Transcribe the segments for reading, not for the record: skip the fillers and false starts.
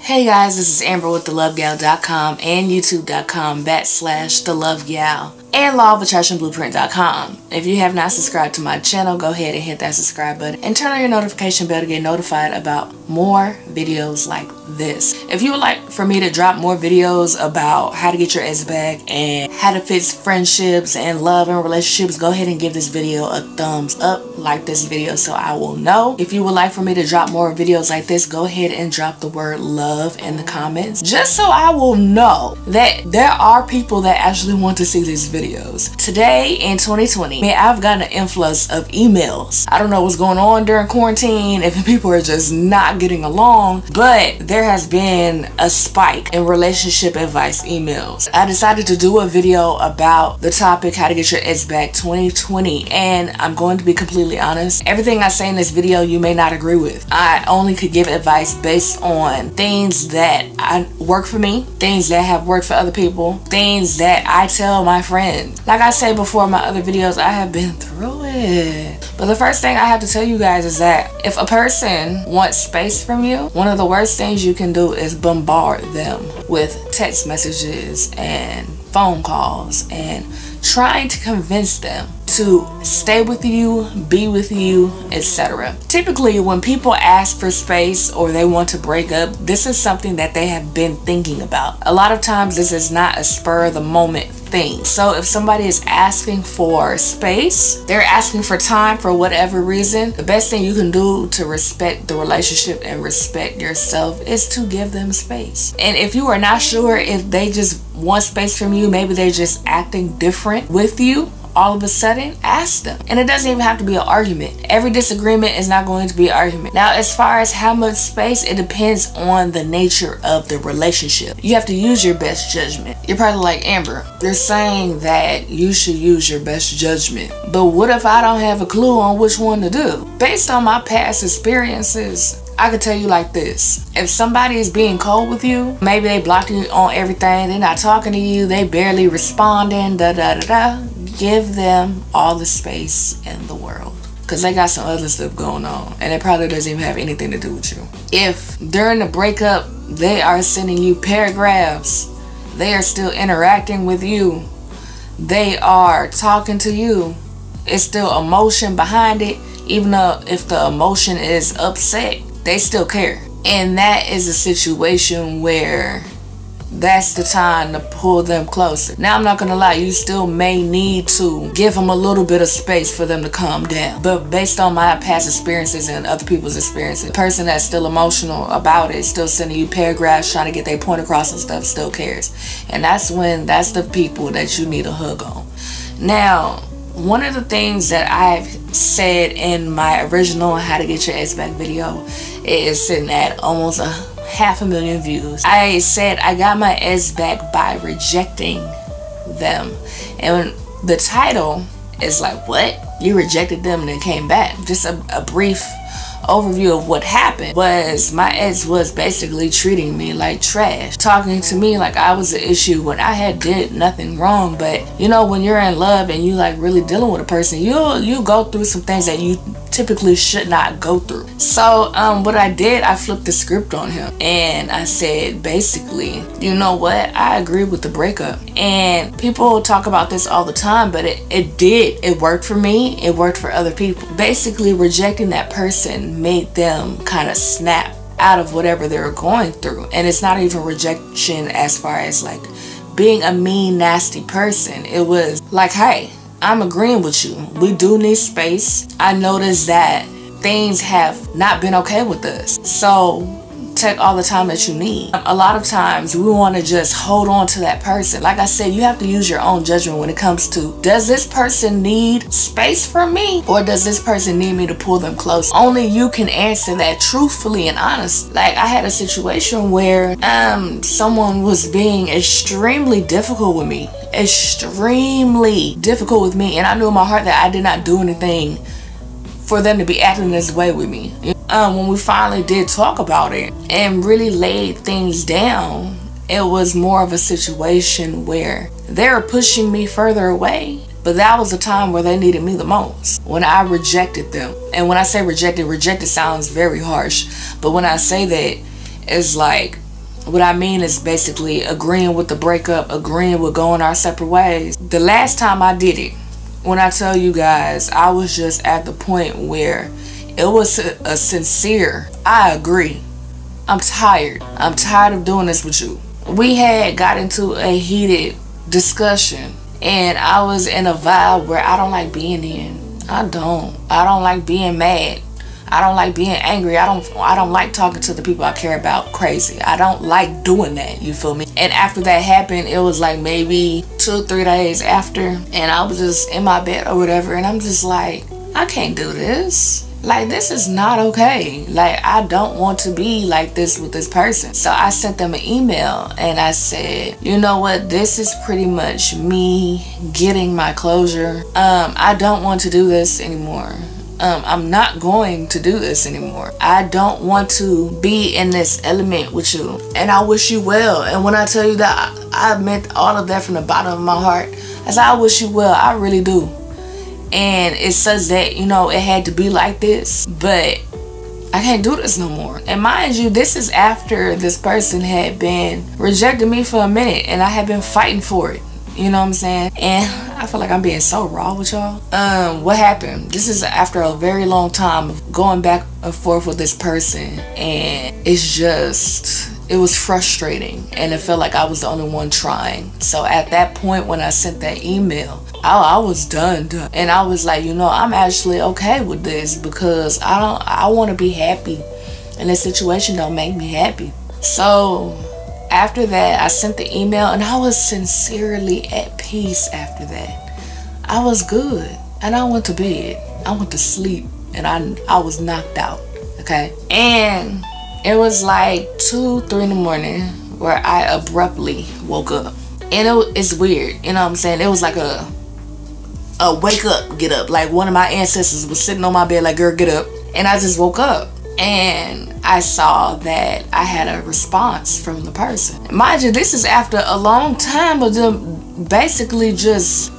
Hey guys, this is Amber with thelovegal.com and youtube.com/thelovegal and lawofattractionblueprint.com. If you have not subscribed to my channel, go ahead and hit that subscribe button and turn on your notification bell to get notified about more videos like this. If you would like for me to drop more videos about how to get your ex back and how to fix friendships and love and relationships, go ahead and give this video a thumbs up, like this video so I will know. If you would like for me to drop more videos like this, go ahead and drop the word love in the comments, just so I will know that there are people that actually want to see these videos. Today in 2020, man, I've gotten an influx of emails. I don't know what's going on during quarantine, if people are just not getting along, but there has been a spike in relationship advice emails. I decided to do a video about the topic, how to get your ex back 2020, and I'm going to be completely honest. Everything I say in this video you may not agree with. I only could give advice based on things that work for me, things that have worked for other people, things that I tell my friends. Like I say before in my other videos, I have been through it. But the first thing I have to tell you guys is that if a person wants space from you, one of the worst things you can do is bombard them with text messages and phone calls and trying to convince them to stay with you, be with you, etc. Typically, when people ask for space or they want to break up, this is something that they have been thinking about. A lot of times, this is not a spur of the moment thing. So if somebody is asking for space, they're asking for time for whatever reason, the best thing you can do to respect the relationship and respect yourself is to give them space. And if you are not sure if they just want space from you, maybe they're just acting different with you, all of a sudden, ask them. And it doesn't even have to be an argument. Every disagreement is not going to be an argument. Now, as far as how much space, it depends on the nature of the relationship. You have to use your best judgment. You're probably like, Amber, they're saying that you should use your best judgment. But what if I don't have a clue on which one to do? Based on my past experiences, I could tell you like this. If somebody is being cold with you, maybe they blocked you on everything, they're not talking to you, they barely responding, give them all the space in the world, because they got some other stuff going on and it probably doesn't even have anything to do with you. If during the breakup they are sending you paragraphs, they are still interacting with you, they are talking to you, it's still emotion behind it, even though if the emotion is upset, they still care. And that is a situation where that's the time to pull them closer. Now, I'm not gonna lie, you still may need to give them a little bit of space for them to calm down. But based on my past experiences and other people's experiences, the person that's still emotional about it, still sending you paragraphs, trying to get their point across and stuff, still cares. And that's the people that you need a hug on. Now, one of the things that I've said in my original How to Get Your Ex Back video, it is sitting at almost 500,000 views. I said I got my ex back by rejecting them. And the title is like, what? You rejected them and then came back? Just a brief overview of what happened was my ex was basically treating me like trash, talking to me like I was an issue when I had did nothing wrong. But you know, when you're in love and you like really dealing with a person, you go through some things that you typically should not go through. So what I did, I flipped the script on him and I said, basically, you know what, I agree with the breakup. And people talk about this all the time, but it worked for me, it worked for other people. Basically, rejecting that person made them kind of snap out of whatever they were going through. And it's not even rejection as far as like being a mean, nasty person. It was like, hey, I'm agreeing with you. We do need space. I noticed that things have not been okay with us. So take all the time that you need. A lot of times we want to just hold on to that person. Like I said, you have to use your own judgment when it comes to, does this person need space from me or does this person need me to pull them close? Only you can answer that truthfully and honest. Like I had a situation where someone was being extremely difficult with me. Extremely difficult with me, and I knew in my heart that I did not do anything for them to be acting this way with me. When we finally did talk about it and really laid things down, it was more of a situation where they were pushing me further away. But that was the time where they needed me the most, when I rejected them. And when I say rejected sounds very harsh. But when I say that, it's like What I mean is basically agreeing with the breakup, agreeing with going our separate ways. The last time I did it, when I tell you guys, I was just at the point where it was a sincere, I agree. I'm tired. I'm tired of doing this with you. We had got into a heated discussion, and I was in a vibe where I don't like being in. I don't like being mad. I don't like being angry. I don't like talking to the people I care about crazy. I don't like doing that, you feel me? And after that happened, it was like maybe 2-3 days after, and I was just in my bed or whatever, and I'm just like, I can't do this. Like, this is not okay. Like, I don't want to be like this with this person. So I sent them an email and I said, you know what? This is pretty much me getting my closure. I don't want to do this anymore. I'm not going to do this anymore. I don't want to be in this element with you, and I wish you well. And when I tell you that, I meant all of that from the bottom of my heart. I said, I wish you well. I really do. And it says that, you know, it had to be like this, but I can't do this no more. And mind you, this is after this person had been rejecting me for a minute, and I had been fighting for it. You know what I'm saying? And I feel like I'm being so raw with y'all. What happened? This is after a very long time of going back and forth with this person, and it's just, it was frustrating, and it felt like I was the only one trying. So at that point, when I sent that email, I was done. And I was like, you know, I'm actually okay with this, because I want to be happy, and this situation don't make me happy. So after that, I sent the email, and I was sincerely at peace after that. I was good, and I went to bed. I went to sleep, and I was knocked out, okay? And it was like 2-3 in the morning where I abruptly woke up. And it's weird, you know what I'm saying? It was like a wake up, get up. Like one of my ancestors was sitting on my bed like, girl, get up. And I just woke up, and I saw that I had a response from the person. Mind you, this is after a long time of them basically just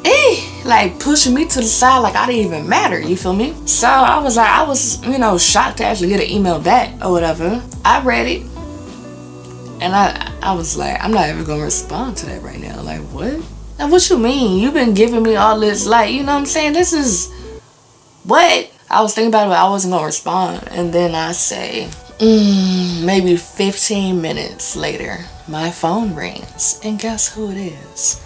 like pushing me to the side like I didn't even matter, you feel me? So I was like, I was, you know, shocked to actually get an email back or whatever. I read it, and I was like, I'm not even gonna respond to that right now. Like, what? Now, what you mean? You've been giving me all this, like, you know what I'm saying? This is what? I was thinking about it, but I wasn't gonna respond. And then I say, maybe 15 minutes later, my phone rings, and guess who it is?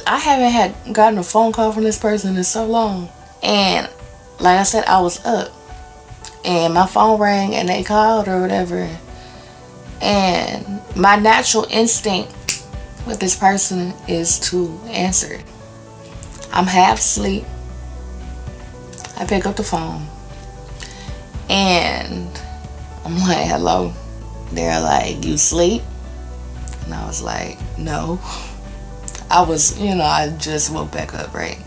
I haven't gotten a phone call from this person in so long. And like I said, I was up, and my phone rang, and they called or whatever. And my natural instinct with this person is to answer it. I'm half asleep. I pick up the phone, and I'm like, hello. They're like, you sleep? And I was like, no. I was, you know, I just woke back up, right?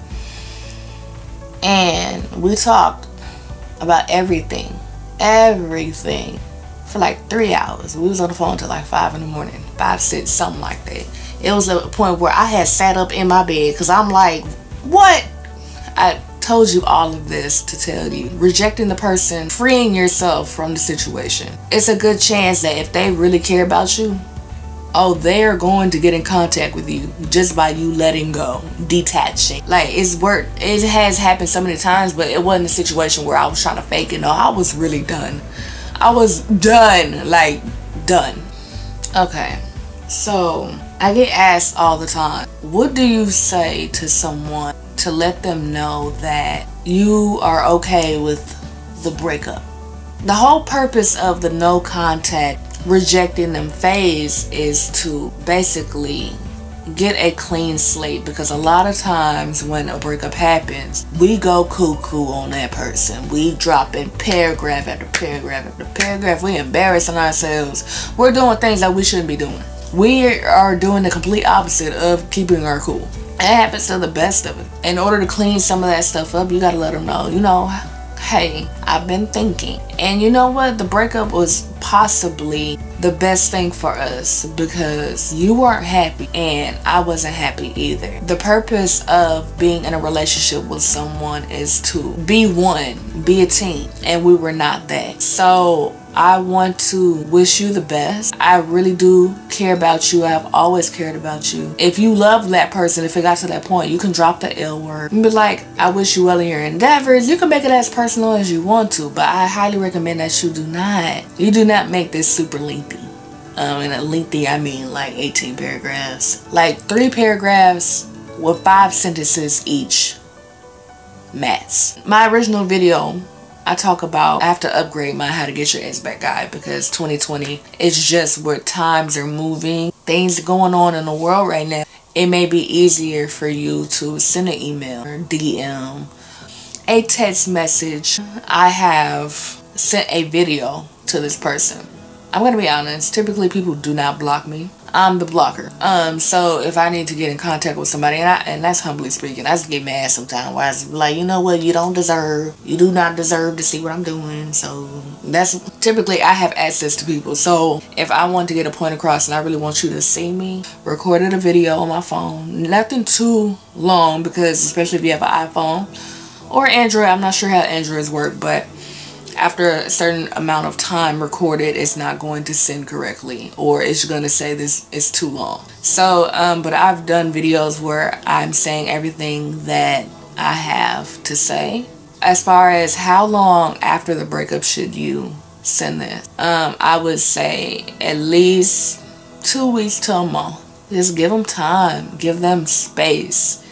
And we talked about everything for like 3 hours. We was on the phone till like 5 in the morning, 5, 6, something like that. It was a point where I had sat up in my bed, because I'm like, what? I told you all of this to tell you, rejecting the person, freeing yourself from the situation. It's a good chance that if they really care about you, oh, they're going to get in contact with you just by you letting go, detaching. Like, it has happened so many times, but it wasn't a situation where I was trying to fake it. No, I was really done. I was done, like done. Okay, so I get asked all the time, what do you say to someone to let them know that you are okay with the breakup? The whole purpose of the no contact, rejecting them phase is to basically get a clean slate, because a lot of times when a breakup happens, we go cuckoo on that person. We drop in paragraph after paragraph after paragraph. We embarrassing ourselves. We're doing things that we shouldn't be doing. We are doing the complete opposite of keeping our cool. It happens to the best of it. In order to clean some of that stuff up, you gotta let them know, you know, hey, I've been thinking. And you know what? The breakup was possibly the best thing for us, because you weren't happy and I wasn't happy either. The purpose of being in a relationship with someone is to be one, be a team, and we were not that. So I want to wish you the best. I really do care about you. I've always cared about you. If you love that person, if it got to that point, you can drop the L word and be like, I wish you well in your endeavors. You can make it as personal as you want to, but I highly recommend that you do not. You do not make this super lengthy. And a lengthy, I mean like 18 paragraphs. Like 3 paragraphs with 5 sentences each. Max. My original video, I talk about I have to upgrade my how to get your ex back guide, because 2020 is just where times are moving. Things going on in the world right now. It may be easier for you to send an email or DM, a text message. I have sent a video to this person. I'm gonna be honest, typically people do not block me. I'm the blocker. So if I need to get in contact with somebody, and that's humbly speaking, I just get mad sometimes, where I just be like, you know what, you do not deserve to see what I'm doing. So that's typically, I have access to people. So if I want to get a point across and I really want you to see me, recorded a video on my phone, nothing too long, because especially if you have an iPhone or Android, I'm not sure how Androids work, but after a certain amount of time recorded, it's not going to send correctly, or it's going to say this is too long. So but I've done videos where I'm saying everything that I have to say. As far as how long after the breakup should you send this, I would say at least 2 weeks to a month. Just give them time, give them space.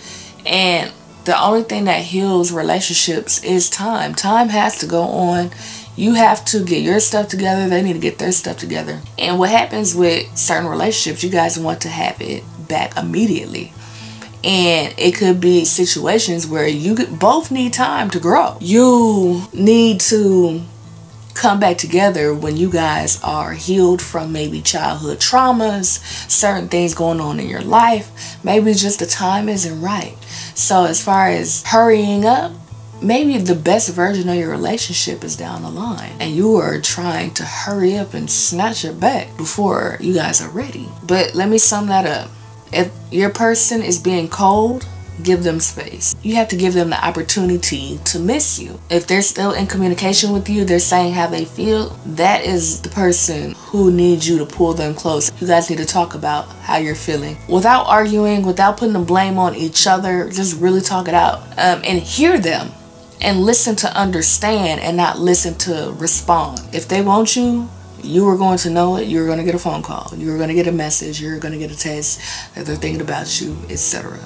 And the only thing that heals relationships is time. Time has to go on. You have to get your stuff together. They need to get their stuff together. And what happens with certain relationships, you guys want to have it back immediately. And it could be situations where you both need time to grow. You need to come back together when you guys are healed from maybe childhood traumas, certain things going on in your life. Maybe just the time isn't right. So as far as hurrying up, maybe the best version of your relationship is down the line, and you are trying to hurry up and snatch it back before you guys are ready. But let me sum that up. If your person is being cold, give them space. You have to give them the opportunity to miss you. If they're still in communication with you, they're saying how they feel, that is the person who needs you to pull them close. You guys need to talk about how you're feeling without arguing, without putting the blame on each other. Just really talk it out, and hear them and listen to understand, and not listen to respond. If they want you, you are going to know it. You're going to get a phone call. You're going to get a message. You're going to get a text that they're thinking about you, etc.